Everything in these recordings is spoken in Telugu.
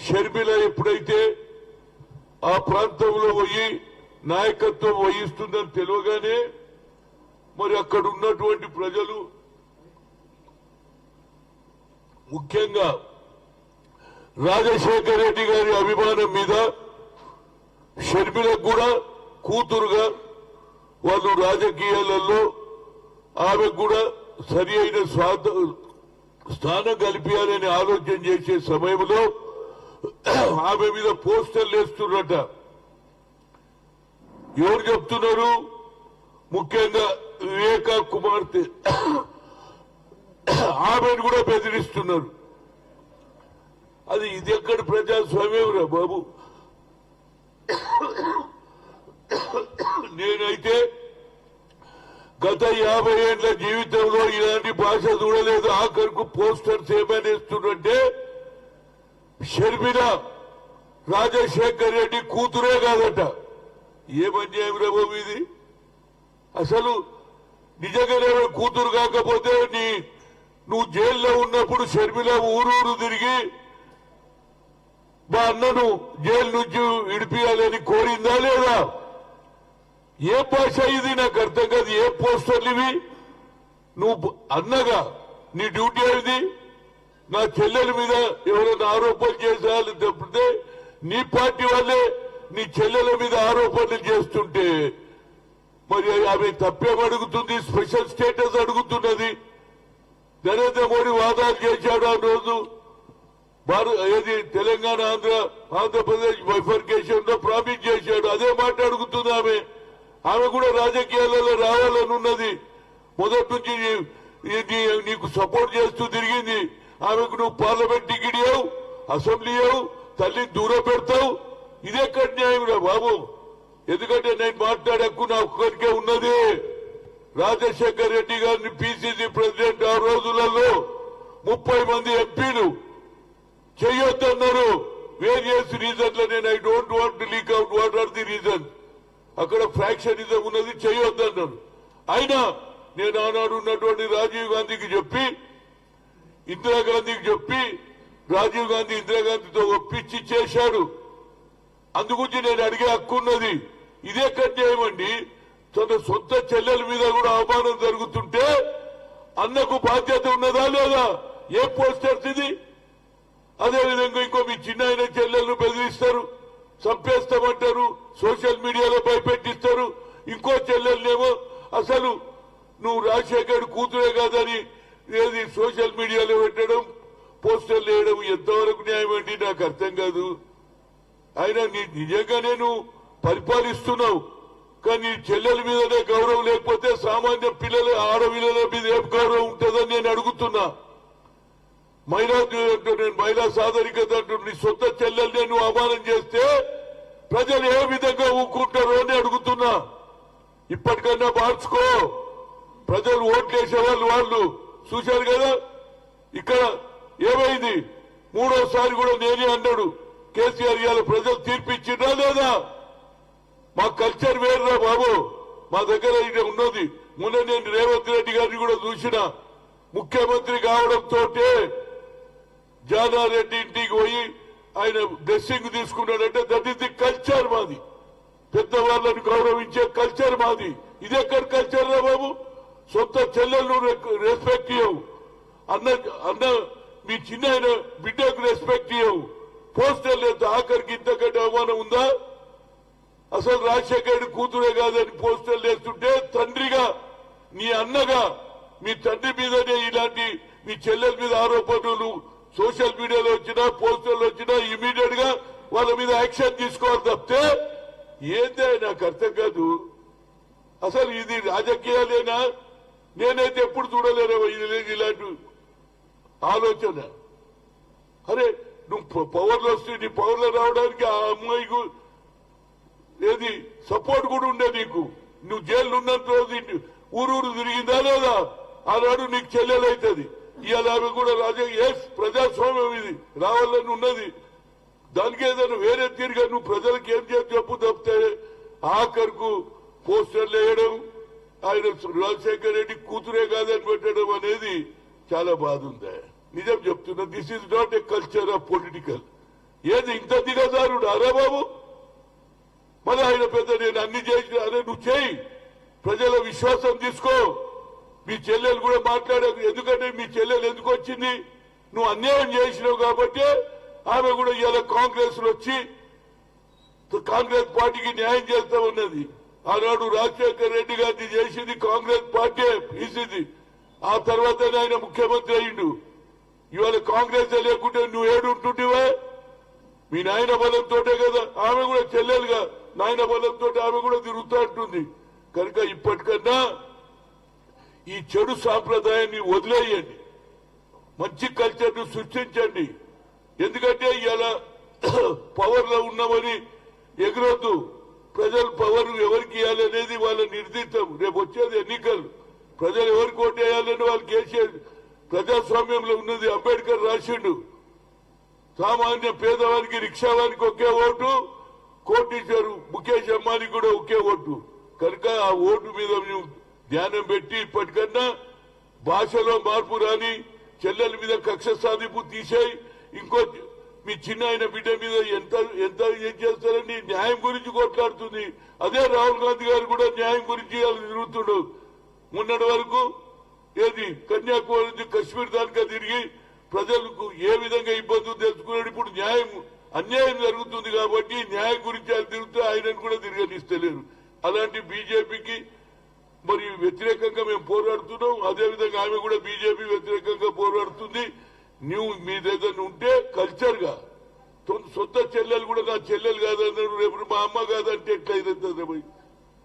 షర్మిల ఎప్పుడైతే ఆ ప్రాంతంలో పోయి నాయకత్వం వహిస్తుందని తెలియగానే మరి అక్కడ ఉన్నటువంటి ప్రజలు ముఖ్యంగా రాజశేఖర్ రెడ్డి గారి అభిమానం మీద షర్మిలకు కూడా కూతురుగా వాళ్ళు రాజకీయాలలో ఆమెకు కూడా సరి అయిన స్థానం కల్పించాలని ఆలోచన చేసే సమయంలో ఆమె మీద పోస్టర్లు వేస్తున్నట. ఎవరు చెప్తున్నారు? ముఖ్యంగా వివేకా కుమార్తె ఆమెను కూడా బెదిరిస్తున్నారు. అది ఇది ఎక్కడ ప్రజాస్వామ్యం రా బాబు? నేనైతే గత 50 ఏళ్ల జీవితంలో ఇలాంటి భాష చూడలేదు. ఆఖరుకు పోస్టర్స్ ఏమనేస్తుందంటే షర్మిల రాజశేఖర్ రెడ్డి కూతురే కాదట. ఏమన్యాయం రా బాబు ఇది? అసలు నిజంగానే కూతురు కాకపోతే నువ్వు జైల్లో ఉన్నప్పుడు షర్మిల ఊరూరు తిరిగి మా అన్నను జైలు నుంచి విడిపియాలని కోరిందా లేదా? ఏ భాష ఇది? నాకు అర్థం కాదు. ఏ పోస్టర్లు ఇవి? నువ్వు అన్నగా నీ డ్యూటీ ఏది? నా చెల్లెల మీద ఎవరైనా ఆరోపణలు చేసేవాళ్ళు తప్పితే నీ పార్టీ వాళ్ళే నీ చెల్లెల మీద ఆరోపణలు చేస్తుంటే మరి ఆమె తప్పేమడుగుతుంది? స్పెషల్ స్టేటస్ అడుగుతున్నది. నరేంద్ర మోడీ వాదాలు చేశాడు ఆ రోజు. ఏది తెలంగాణ ఆంధ్రప్రదేశ్ బైఫర్కేషన్ లో ప్రామిస్ చేశాడు. అదే మాట అడుగుతుంది ఆమె. ఆమె కూడా రాజకీయాలలో రావాలని ఉన్నది. మొదటి నుంచి నీకు సపోర్ట్ చేస్తూ తిరిగింది. ఆమెకు నువ్వు పార్లమెంట్ టికెట్ ఇవ్వవు, అసెంబ్లీ ఇవ్వవు, తల్లిని దూరం పెడతావు. ఇదెక్కడ న్యాయం రా బాబు? ఎందుకంటే నేను మాట్లాడే హక్కు నా ఒక్కరికే ఉన్నది. రాజశేఖర్ రెడ్డి గారిని పిసిసి ప్రెసిడెంట్ ఆ రోజులలో 30 మంది ఎంపీలు చెయ్యొద్దన్నారు. వేరియస్ రీజన్లు. నేను I don't want to leak out what are the reason. అక్కడ ఫ్రాక్షనిజం ఉన్నది, చెయ్యొద్దన్నారు. అయినా నేను ఆనాడు ఉన్నటువంటి రాజీవ్ గాంధీకి చెప్పి, ఇందిరాగాంధీకి చెప్పి, రాజీవ్ గాంధీ ఇందిరాగాంధీతో ఒప్పించి చేశాడు. అందుగురించి నేను అడిగే హక్కు ఉన్నది. ఇదే కన్యాయమండి. తన సొంత చెల్లెల మీద కూడా అవమానం జరుగుతుంటే అన్నకు బాధ్యత ఉన్నదా లేదా? ఏ పోస్టర్స్ ఇది? అదేవిధంగా ఇంకో మీ చిన్న ఆయన చెల్లెలను బెదిరిస్తారు, చంపేస్తామంటారు, సోషల్ మీడియాలో భయపెట్టిస్తారు. ఇంకో చెల్లెలనేమో అసలు నువ్వు రాజశేఖర్ కూతురే కాదని ఏది సోషల్ మీడియాలో పెట్టడం, పోస్టర్లు వేయడం ఎంతవరకు న్యాయం అండి? నాకు అర్థం కాదు. ఆయన నిజంగానే నువ్వు పరిపాలిస్తున్నావు, కానీ చెల్లెల మీదనే గౌరవం లేకపోతే సామాన్య పిల్లల ఆడపిల్లల మీద ఏం గౌరవం ఉంటుందని నేను అడుగుతున్నా. మహిళా సాధరికత అంటూ నీ సొంత చెల్లెల్ని నువ్వు అవమానం చేస్తే ప్రజలు ఏ విధంగా ఊరుకుంటారో అని అడుగుతున్నా. ఇప్పటికన్నా మార్చుకో. ప్రజలు ఓట్లేసే వాళ్ళు చూశారు కదా. ఇక్కడ ఏమైంది? 3వ సారి కూడా నేనే అన్నాడు కేసీఆర్. ఇవాళ ప్రజలు తీర్పిచ్చిందా లేదా? మా కల్చర్ వేరురా బాబు. మా దగ్గర ఇది ఉన్నది. మొన్న నేను రేవంత్ రెడ్డి గారిని కూడా చూసిన. ముఖ్యమంత్రి కావడంతో జానారెడ్డి ఇంటికి పోయి ఆయన డ్రెస్సింగ్ తీసుకున్నాడంటే దట్ ఈస్ ది కల్చర్ మాది. పెద్దవాళ్లను గౌరవించే కల్చర్ మాది. ఇదెక్కడ కల్చర్ రా బాబు? సొంత చెల్లెలను రెస్పెక్ట్ ఇవ్వవు. అన్న మీ చిన్న బిడ్డకు రెస్పెక్ట్ ఇవ్వవు. పోస్టర్లు ఎంత ఆఖరికి ఇంతకంటే అవమానం ఉందా? అసలు రాజశేఖర్ కూతురే కాదని పోస్టర్లు వేస్తుంటే తండ్రిగా నీ అన్నగా మీ తండ్రి మీదనే ఇలాంటి మీ చెల్లెల మీద ఆరోపణలు సోషల్ మీడియాలో వచ్చినా పోస్టర్లు వచ్చినా ఇమీడియట్ గా వాళ్ళ మీద యాక్షన్ తీసుకోవాలి తప్పితే ఏందే నాకు అర్థం కాదు. అసలు ఇది రాజకీయాలేనా? నేనైతే ఎప్పుడు చూడలేను ఇలాంటి ఆలోచన. అరే నువ్వు పవర్లో వస్తే నీ పవర్లో రావడానికి ఆ అమ్మాయికు ఏది సపోర్ట్ కూడా ఉండే నీకు. నువ్వు జైలు ఉన్నంత రోజు ఊరూరు తిరిగిందా లేదా? ఆనాడు నీకు చెల్లెలైతుంది. ఇవాళ ఆమె కూడా ప్రజాస్వామ్యం ఇది రావాలని ఉన్నది. దానికి ఏదైనా వేరే తీరుగా నువ్వు ప్రజలకు ఏం చేసి చెప్పు తప్పితే ఆఖరుకు పోస్టర్లు వేయడం, ఆయన రాజశేఖర్ రెడ్డి కూతురే కాదని పెట్టడం అనేది చాలా బాధ ఉంది. నిజం చెప్తున్నా. This is not a culture of political. ఏది ఇంత దిగజారుడు అరే బాబు? మళ్ళీ ఆయన పెద్ద నేను అన్ని చేసిన అరే నువ్వు చేయి, ప్రజల విశ్వాసం తీసుకో. మీ చెల్లెలు కూడా మాట్లాడారు, ఎందుకంటే మీ చెల్లెలు ఎందుకు వచ్చింది? నువ్వు అన్యాయం చేసినావు కాబట్టి ఆమె కూడా ఇవాళ కాంగ్రెస్ లో వచ్చి కాంగ్రెస్ పార్టీకి న్యాయం చేస్తా ఉన్నది. ఆనాడు రాజశేఖర్ రెడ్డి గారిని చేసింది కాంగ్రెస్ పార్టీ తీసింది. ఆ తర్వాత ఆయన ముఖ్యమంత్రి అయ్యిండు. ఇవాళ కాంగ్రెస్ లేకుంటే నువ్వు ఏడు ఉంటుంటివా? మీ నాయన బలంతోటే కదా, ఆమె కూడా చెల్లెలుగా నాయన బలంతో ఆమె కూడా తిరుగుతూ ఉంటుంది. కనుక ఇప్పటికన్నా ఈ చెడు సాంప్రదాయాన్ని వదిలేయండి, మంచి కల్చర్ ను సృష్టించండి. ఎందుకంటే ఇలా పవర్ లో ఉన్నామని ఎగరొద్దు. ప్రజలు పవర్ ఎవరికి ఇవ్వాలి అనేది వాళ్ళ నిర్దిష్టం. రేపు వచ్చేది ఎన్నికలు, ప్రజలు ఎవరికి ఓటు వేయాలని వాళ్ళకి వేసేది. ప్రజాస్వామ్యంలో ఉన్నది అంబేద్కర్ రాసిండు, సామాన్య పేదవానికి రిక్షావానికి ఒకే ఓటు, కోటీశ్వరు ముఖేష్ అంబానీకి కూడా ఒకే ఓటు. కనుక ఆ ఓటు మీద మేము ధ్యానం పెట్టి ఇప్పటికన్నా భాషలో మార్పు రాని, చెల్లెల మీద కక్ష సాధింపు తీసేయి. ఇంకో మీ చిన్న ఆయన బిడ్డ మీద ఎంత ఎంత ఏం చేస్తారని న్యాయం గురించి కొట్లాడుతుంది. అదే రాహుల్ గాంధీ గారు కూడా న్యాయం గురించి తిరుగుతుడు. మొన్నటి వరకు ఏది కన్యాకుమారి నుంచి కశ్మీర్ దానికా తిరిగి ప్రజలకు ఏ విధంగా ఇబ్బందులు తెలుసుకున్నాడు. ఇప్పుడు న్యాయం అన్యాయం జరుగుతుంది కాబట్టి న్యాయం గురించి ఆయన తిరుగుతూ ఆయనను కూడా తిరగనిస్తలేరు. అలాంటి బీజేపీకి మరి వ్యతిరేకంగా మేము పోరాడుతున్నాం. అదేవిధంగా ఆమె కూడా బీజేపీ వ్యతిరేకంగా పోరాడుతుంది. నువ్వు మీ దగ్గర ఉంటే కల్చర్ గా సొంత చెల్లెలు కూడా నా చెల్లెలు కాదన్నారు, రేపు మా అమ్మ కాదంటే ఎట్లయితే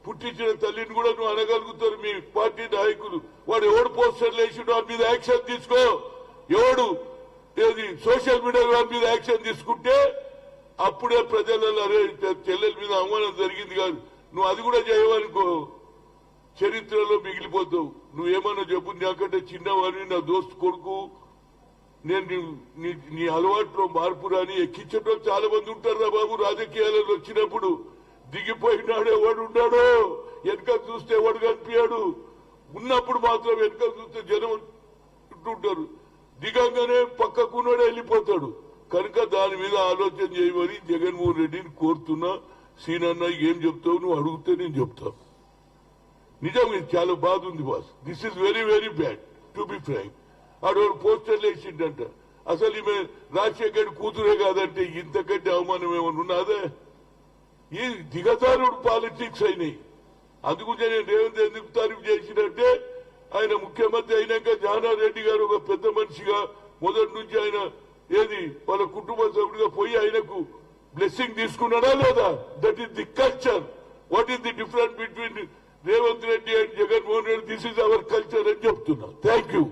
పుట్టించిన తల్లిని కూడా నువ్వు అనగలుగుతారు మీ పార్టీ నాయకులు. వాడు ఎవడు పోస్టర్లు వేసిండో వాడి మీద యాక్షన్ తీసుకో. ఎవడు ఏది సోషల్ మీడియా వాడి మీద యాక్షన్ తీసుకుంటే అప్పుడే ప్రజలలో అరే చెల్లెల మీద అవమానం జరిగింది కాదు. నువ్వు అది కూడా చేయవనుకో చరిత్రలో మిగిలిపోతావు. నువ్వేమన్నా చెప్పు, నాకంటే చిన్నవాడిని, నా దోస్తు కొడుకు, నేను నీ అలవాట్లో మార్పు రాని ఎక్కించడం చాలా మంది ఉంటారు బాబు. రాజకీయాలలో వచ్చినప్పుడు దిగిపోయినాడు ఎవడు ఉన్నాడో, వెనక చూస్తే ఎవడు కనిపించాడు. ఉన్నప్పుడు మాత్రం వెనక చూస్తే జనం ఉంటుంటారు, దిగంగానే పక్కకున్నాడు వెళ్ళిపోతాడు. కనుక దాని మీద ఆలోచన చేయమని జగన్మోహన్ రెడ్డిని కోరుతున్నా. సీనన్న ఏం చెప్తావు నువ్వు అడిగితే నేను చెప్తాను. నిజంగా చాలా బాధ ఉంది boss. This is very very bad to be frank. ఆడవాడు పోస్టర్లు వేసిండంట. అసలు ఈమె రాజశేఖర్ కూతురే కాదంటే ఇంతకంటే అవమానం ఏమైనా ఉన్నదే? ఈ దిగజారుడు పాలిటిక్స్ అయినాయి. అందుకుంటే నేను రేవంత్ ఎందుకు తారీఫ్ చేసినట్టే, ఆయన ముఖ్యమంత్రి అయినాక జానారెడ్డి గారు ఒక పెద్ద మనిషిగా మొదటి నుంచి ఆయన ఏది వాళ్ళ కుటుంబ సభ్యుడిగా పోయి ఆయనకు బ్లెస్సింగ్ తీసుకున్నాడా లేదా? That is the culture. What is the difference between Revanth Reddy and Jaganmohan Reddy? This is our culture అని చెప్తున్నా. Thank you.